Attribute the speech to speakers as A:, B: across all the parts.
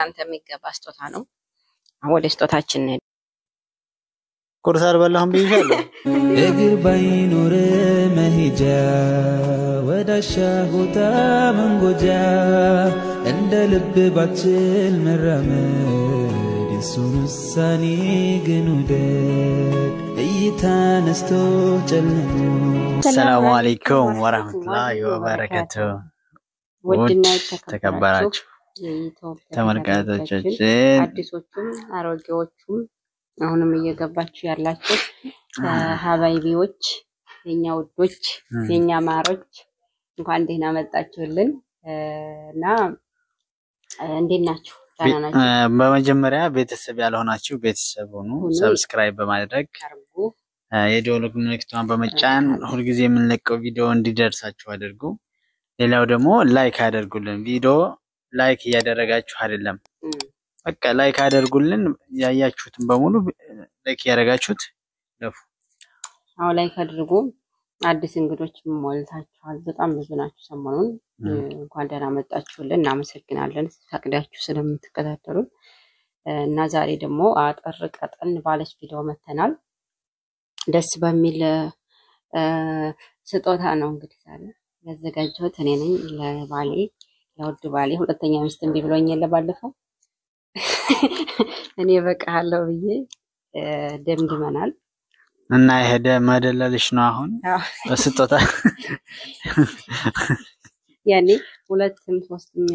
A: አንተ የሚገባ ስጦታ ነው ወደ ስጦታችን ነው
B: ቁርስ አልበላህም ብዬሻለሁ
C: እግር ባይኖር መሄጃ ወዳሻ ቦታ መንጎጃ እንደ ልብ ባችል መራመድ የሱን ውሳኔ ግን ውደድ እይታ ነስቶ ጨልሞ
B: ሰላም አለይኩም ወራህመቱላሂ ወበረካቱ
A: ወድና
B: ተከበራችሁ ተመልካቾቻችን
A: አዲሶቹም አሮጌዎቹም አሁንም እየገባችሁ ያላችሁ ሀባይቢዎች የኛ ውዶች የኛ ማሮች እንኳን ደህና መጣችሁልን እና እንዴት ናችሁ ታናናችሁ
B: በመጀመሪያ ቤተሰብ ያልሆናችሁ ቤተሰብ ሆኑ ሰብስክራይብ በማድረግ የደወል ምልክቱን በመጫን ሁሉ ጊዜ የምንለቀው ቪዲዮ እንዲደርሳችሁ አድርጉ ሌላው ደግሞ ላይክ አድርጉልን ቪዲዮ ላይክ ያደረጋችሁ አይደለም በቃ ላይክ አድርጉልን ያያችሁትን በሙሉ ላይክ ያደረጋችሁት ለፉ
A: አው ላይክ አድርጉ አዲስ እንግዶች ሞልታችኋል በጣም ብዙ ናችሁ ሰሞኑን እንኳን ደህና መጣችሁልን እናመሰግናለን ፈቅዳችሁ ስለምትከታተሉን እና ዛሬ ደግሞ አጠር ቀጠን ባለች ቪዲዮ መተናል ደስ በሚል ስጦታ ነው እንግዲህ ዛሬ ያዘጋጀሁት እኔ ነኝ ለባሌ ለውድ ባሌ ሁለተኛ ሚስት እንቢ ብሎኝ ባለፈው እኔ በቃለሁ ብዬ ደምድመናል
B: እና ይሄደ መደለልሽ ነው አሁን በስጦታ
A: ያኔ ሁለቱም ሶስትም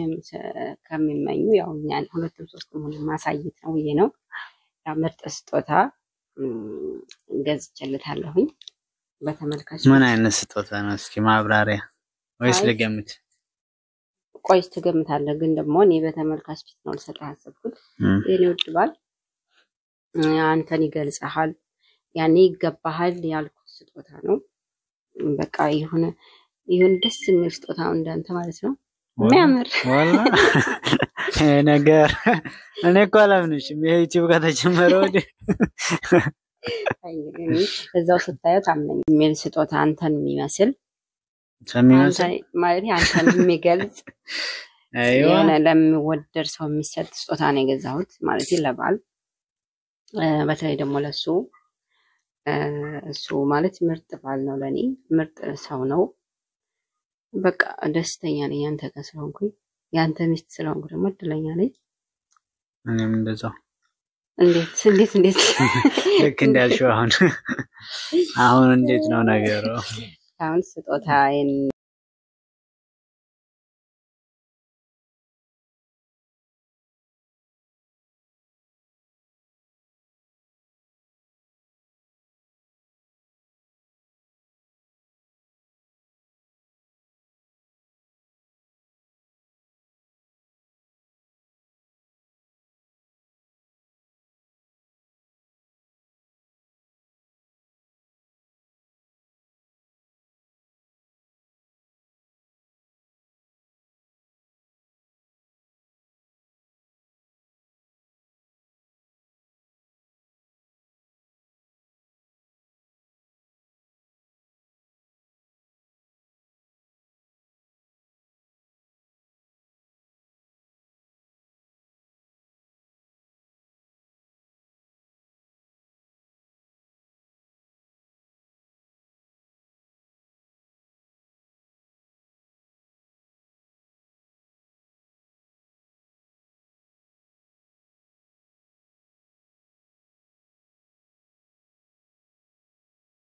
A: ከሚመኙ ያው ያን ሁለቱም ሶስትም ሆነ ማሳየት ነው ይሄ ነው ምርጥ ስጦታ ገዝቼለታለሁኝ በተመልካች
B: ምን አይነት ስጦታ ነው እስኪ ማብራሪያ ወይስ ለገምት
A: ቆይስ ተገምታለህ ግን ደግሞ እኔ በተመልካች ፊት ነው ልሰጥህ አሰብኩት የኔ ውድ ባል አንተን ይገልጻል ያኔ ይገባሃል ያልኩት ስጦታ ነው በቃ ይሁን ደስ የሚል ስጦታ እንዳንተ ማለት ነው የሚያምር
B: ወላ ነገር እኔ እኮ አላምንሽም ይሄ ዩቲዩብ ጋር ተጀመረው
A: እዛው ስታየው ታምነኝ የሚል ስጦታ አንተን የሚመስል ማለት አንተን የሚገልጽ የሆነ ለሚወደድ ሰው የሚሰጥ ስጦታ ነው የገዛሁት ማለት ለባል በተለይ ደግሞ ለሱ እሱ ማለት ምርጥ ባል ነው ለኔ ምርጥ ሰው ነው በቃ ደስተኛ ነኝ አንተ ጋር ስለሆንኩኝ ያንተ ሚስት ስለሆንኩ ደግሞ እድለኛ ነኝ
B: እኔም እንደዛው
A: እንዴት
B: ልክ እንዳልሽው አሁን እንዴት ነው ነገሩ
A: አሁን ስጦታዬን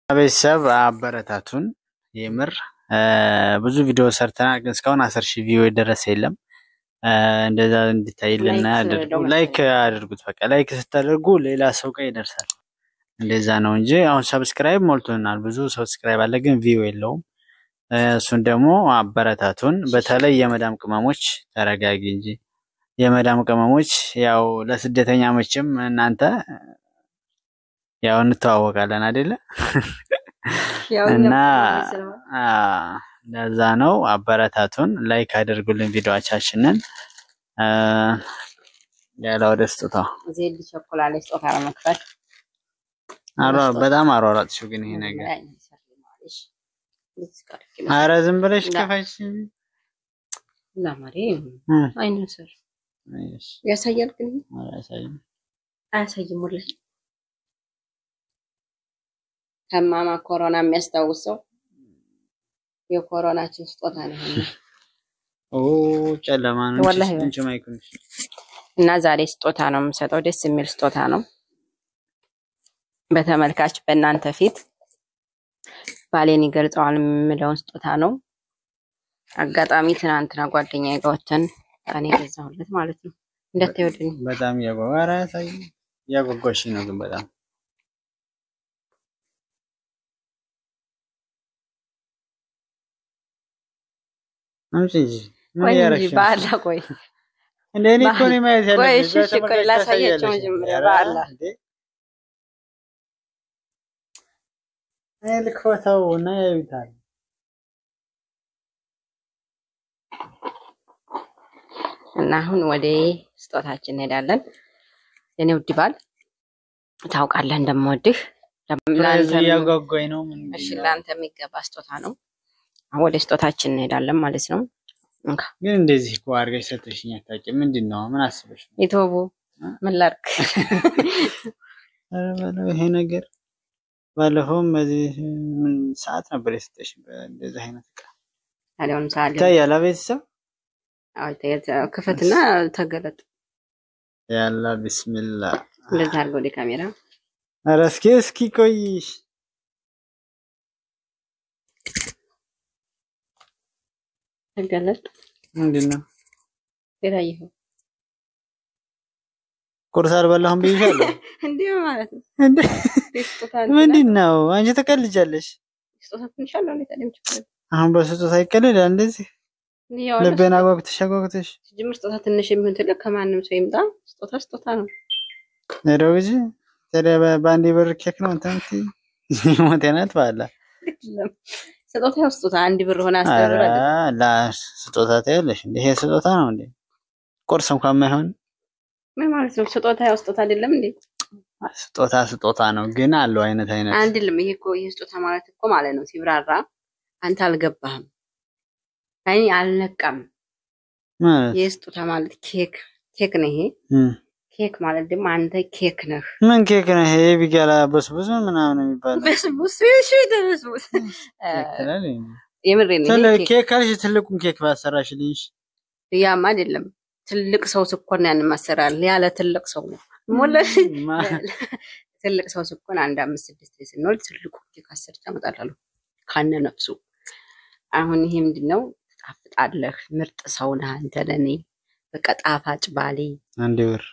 B: ቤተሰብ አበረታቱን የምር ብዙ ቪዲዮ ሰርተናል ግን እስካሁን 10000 ቪው የደረሰ የለም እንደዛ እንድታይልና ላይክ አድርጉት በቃ ላይክ ስታደርጉ ሌላ ሰው ጋር ይደርሳል እንደዛ ነው እንጂ አሁን ሰብስክራይብ ሞልቶናል ብዙ ሰብስክራይብ አለ ግን ቪው የለውም እሱን ደግሞ አበረታቱን በተለይ የመዳም ቅመሞች ተረጋጊ እንጂ የመዳም ቅመሞች ያው ለስደተኛ መቼም እናንተ ያው እንተዋወቃለን አይደለ እና ለዛ ነው አበረታቱን ላይክ አድርጉልን ቪዲዮአችንን ያለው ደስታ
A: ዜድ ቸኮላሌ ስጦታ ለመክፈት
B: በጣም አሯራጥሽው ግን ይሄ ነገር አረ ዝም ብለሽ ከፋሽ
A: ለማሪ አይነሰር ያሳያል ግን አያሳይም ወላሂ ከማማ ኮሮና የሚያስታውሰው የኮሮናችን ስጦታ ነው
B: ጨለማ ነው እንጂ ማይኩንሽ
A: እና ዛሬ ስጦታ ነው የምሰጠው ደስ የሚል ስጦታ ነው በተመልካች በእናንተ ፊት ባሌን ይገልጸዋል የምለውን ስጦታ ነው አጋጣሚ ትናንትና ጓደኛዬ ጋር ወተን እኔ ገዛሁለት ማለት ነው እንደተወደኝ
B: በጣም ያጓጓራ ሳይ ያጓጓሽ ነው ግን በጣም አንቺ ምን ያረክሽ
A: ባላ ቆይ
B: እንደኔ እኮ ነው ማለት ያለው
A: ቆይ እሺ ቆይ ላሳያቸው መጀመሪያ ባላ
B: ልክፈታው እና ያዩታል
A: እና አሁን ወደ ስጦታችን እንሄዳለን የኔ ውድ ባል ታውቃለህ እንደምወድህ
B: ለአንተ ያጓጓኝ ነው
A: እሺ ለአንተ የሚገባ ስጦታ ነው ወደ ስጦታችን እንሄዳለን ማለት ነው
B: ግን እንደዚህ እኮ አድርገሽ ሰጥሽኝ አታውቂም ምንድነው ምን አስበሽ
A: ይተውቡ ምን ላድርግ
B: አረባለው ይሄ ነገር ባለፈው በዚህ ምን ሰዓት ነበር የሰጠሽ እንደዚህ አይነት እቃ
A: ታዲያውን ሰዓት
B: ታያላ ቤተሰብ
A: ክፈትና ተገለጥ
B: ያላ ቢስሚላህ
A: እንደዛ አድርገው ወደ ካሜራ
B: ኧረ እስኪ ቆይሽ
A: ተገለጥ
B: ምንድነው
A: የታየው
B: ቁርስ አልበላሁም ብዬሻለሁ
A: እንዴ ማለት ነው
B: ምንድነው አንቺ ተቀልጃለሽ
A: ስጦታ ትንሻለሁ እንዴ ታዲያ ምንጭ
B: አሁን በስጦታ ይቀልዳል እንደዚህ ለበና ወቅትሽ
A: ጅምር ስጦታ ትንሽ የሚሆን ትልቅ ከማንም ሰው ይምጣ ስጦታ ነው
B: ነሮጂ ታዲያ ባንዲ ብር ኬክ ነው እንት ሞተናት ባላ
A: ስጦታ አንድ ብር ሆነ አስተብራ
B: ላ ስጦታ ታያለሽ እንዴ ይሄ ስጦታ ነው እንዴ ቁርስ እንኳን ማይሆን
A: ምን ማለት ነው ስጦታ አይደለም እንዴ
B: ስጦታ ነው ግን አለው አይነት
A: አንድልም ይሄ እኮ ይሄ ስጦታ ማለት እኮ ማለት ነው ሲብራራ አንተ አልገባህም አይ አልነቃም
B: ማለት
A: የስጦታ ማለት ኬክ ነው ይሄ ኬክ ማለት ደግሞ አንተ ኬክ ነህ
B: ምን ኬክ ነው ይሄ ቢጋላ በስቡስ ምናምን የሚባለው
A: በስቡስ ተበስቡስ የምሬን
B: ነው ኬክ ካልሽ ትልቁን ኬክ ባሰራሽልኝ
A: ያማ አይደለም ትልቅ ሰው ስኮን ያን ማሰራል ያለ ትልቅ ሰው ነው ሞለሽ ትልቅ ሰው ስኮን 1 5 6 ሲኖር ትልቁ ኬክ አሰርታ መጣላለሁ ካነ ነፍሱ አሁን ይሄ ምንድነው ታፍጣለህ ምርጥ ሰው ነህ አንተ ለኔ በቃ ጣፋጭ ባሌ
B: አንድ ብር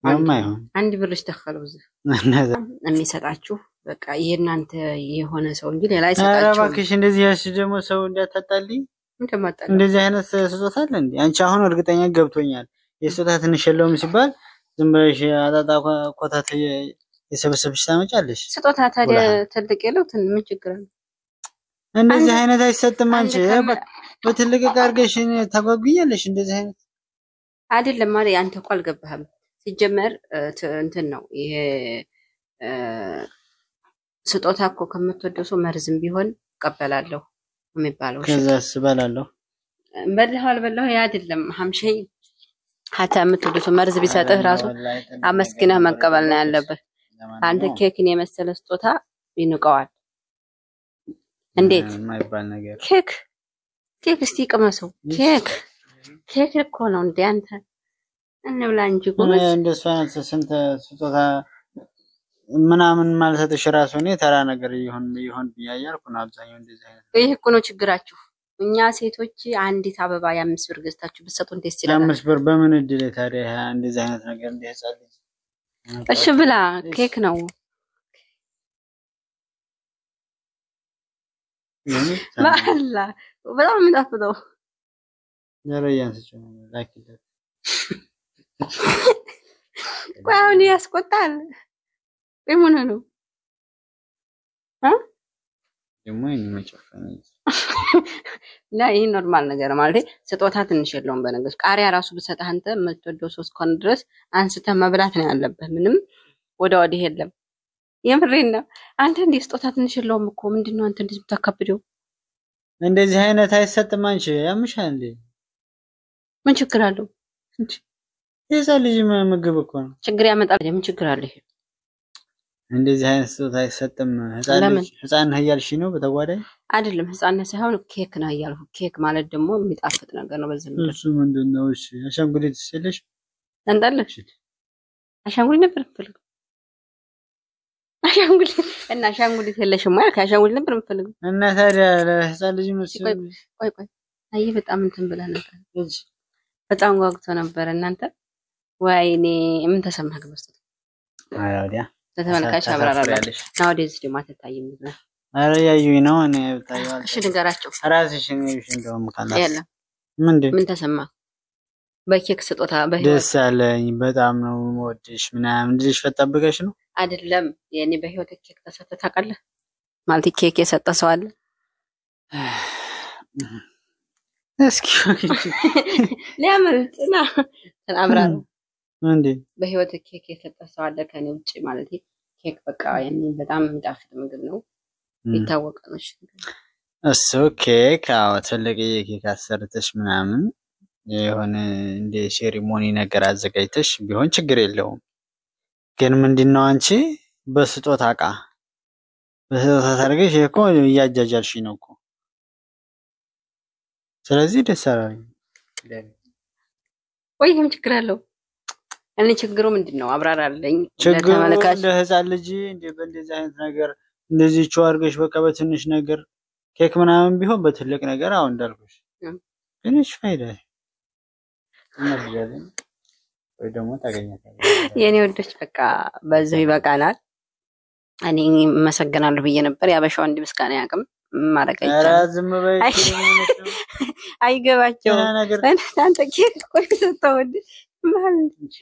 B: ማማይሆን
A: አንድ ብርሽ ተخلوዝ የሚሰጣችሁ በቃ የእናንተ የሆነ ሰው እንጂ ሌላ አይሰጣችሁ
B: ኧረ እባክሽ እንደዚህ ያሽ ደግሞ ሰው እንዳታጣልኝ እንደዚህ አይነት ስጦታ አለ እንዴ አንቺ አሁን እርግጠኛ ገብቶኛል የስጦታ ትንሽለውም ሲባል ዝም ብለሽ አጣጣ ኮታት የሰበሰብሽ ታመጫለሽ
A: ስጦታ ታዲያ ትልቅ የለው ምን ችግር አለ
B: እንደዚህ አይነት አይሰጥም አንቺ በትልቅ ጋርገሽ ተጓጉኛለሽ እንደዚህ አይነት
A: አይደለም ማለት አንተ እኮ አልገባህም ሲጀመር እንትን ነው ይሄ ስጦታ እኮ ከመተወደው ሰው መርዝም ቢሆን ቀበላለሁ የሚባለው
B: ከዛስ በላለሁ
A: በልሃው ያ አይደለም ሐምሸይ hatta የምትወደው መርዝ ቢሰጥህ ራሱ አመስግነህ መቀበል ነው ያለበት አንተ ኬክን የመሰለ ስጦታ ይንቀዋል እንዴት
B: የማይባል ነገር
A: ኬክ እስቲ ቅመሰው ኬክ እኮ ነው እንዴ አንተ እንብላ እንጂ ጎበዝ
B: እንደሷ ስንት ስጦታ ምናምን ማለትሽ ራሱ ነው ተራ ነገር ይሁን ቢያያልኩ ነው አብዛኛው እንደዚህ አይነት
A: ይሄ እኮ ነው ችግራችሁ እኛ ሴቶች አንዲት አበባ የ5 ብር ገዝታችሁ ብትሰጡን ደስ ይላል
B: 5 ብር በምን እድል ታዲያ እንደዚህ አይነት ነገር እንደያዛልኝ
A: እሺ ብላ ኬክ ነው ማላ በጣም ምጣፍጠው
B: ነረያንስ ላኪለት
A: ቆይ ያስቆጣል በምን ነው
B: ደሞ ይመጨፈን
A: ላ ይሄ ኖርማል ነገር ማለት ስጦታ ትንሽ የለውም በነገር ቃሪያ ራሱ በሰጣህ አንተ የምትወደው 3 ኮን ድረስ አንስተ መብላት ነው ያለበት ምንም ወዲህ የለም የምሬና አንተ እንደ ስጦታ ትንሽ የለውም እኮ ምንድነው አንተ እንደዚህ ተከብደው
B: እንደዚህ አይነት አይሰጥም አንቺ ያምሻል እንዴ
A: ምን ችግር አለው
B: የዛ ልጅ ምግብ እኮ ነው
A: ችግር ያመጣል ምን ችግር አለ ይሄ
B: እንደዚህ አይነት ስጦታ አይሰጥም ህፃን ነህ እያልሽ ነው በተጓዳኝ
A: አይደለም ህፃን ነህ ሳይሆን ኬክ ነው እያልኩ ኬክ ማለት ደግሞ የሚጣፍጥ ነገር ነው በዚህ ምድር
B: እሱ ምንድነው እሺ አሻንጉሊት ስለሽ
A: አንዳለሽ አሻንጉሊት ነበር የምፈልገው አሻንጉሊት እና አሻንጉሊት የለሽም ማለት አሻንጉሊት ነበር የምፈልገው
B: እና ታዲያ ለህፃን ልጅ መስሎኝ
A: ቆይ አይ በጣም እንትን ብለህ ነበር እሺ በጣም ጓጉቶ ነበር እናንተ ወይኔ ምን ተሰማህ ግብስት
B: አይ ወዲያ
A: ተመልካች አብራራለች ነው ወደዚህ ደግሞ አትታይም ነው
B: አረ ያዩኝ ነው እኔ ታያለሽ
A: እሺ ንገራቸው
B: ራስሽን ይሽ እንደውም ካላስ
A: ያለ ምን ተሰማህ በኬክ ስጦታ
B: ደስ አለኝ በጣም ነው ወድሽ ምናምን ልጅ ፈጣብቀሽ ነው
A: አይደለም የኔ በህይወት ኬክ ተሰጥተህ ታውቃለህ ማለት ኬክ የሰጠ ሰው አለ
B: እስኪ
A: ለምንጥና ተናብራሩ
B: እንዴ
A: በህይወት ኬክ የሰጠ ሰው አለ ከኔ ውጪ ማለት ኬክ በቃ የኔ በጣም የሚጣፍጥ ምግብ ነው ይታወቃል እሺ
B: እሱ ኬክ አዎ ትልቅ የኬክ አሰርተሽ ምናምን የሆነ እንደ ሴሪሞኒ ነገር አዘጋጅተሽ ቢሆን ችግር የለውም ግን ምንድነው አንቺ በስጦታ አቃ በስጦታ ታርገሽ እኮ ያጃጃልሽ ነው እኮ ስለዚህ ደሳራኝ
A: ወይም ችግር አለው እኔ ችግሩ ምንድነው አብራራለኝ
B: ለተመለካች ለህፃን ልጅ እንደ በእንደዚህ አይነት ነገር እንደዚህ ቻርገሽ በቃ በትንሽ ነገር ኬክ ምናምን ቢሆን በትልቅ ነገር አው እንዳልኩሽ ትንሽ ፋይዳ እናደርጋለን ወይ ደግሞ ታገኛታለሽ
A: የኔ ወደች በቃ በዚህ ይበቃናል እኔ መሰገናለሁ ብዬ ነበር ያበሻው እንዲ ምስጋና ያቅም ማረጋይ
B: አራዝም በይ
A: አይገባቸው አንተ ኬክ ቆይ ሰጠው ማለት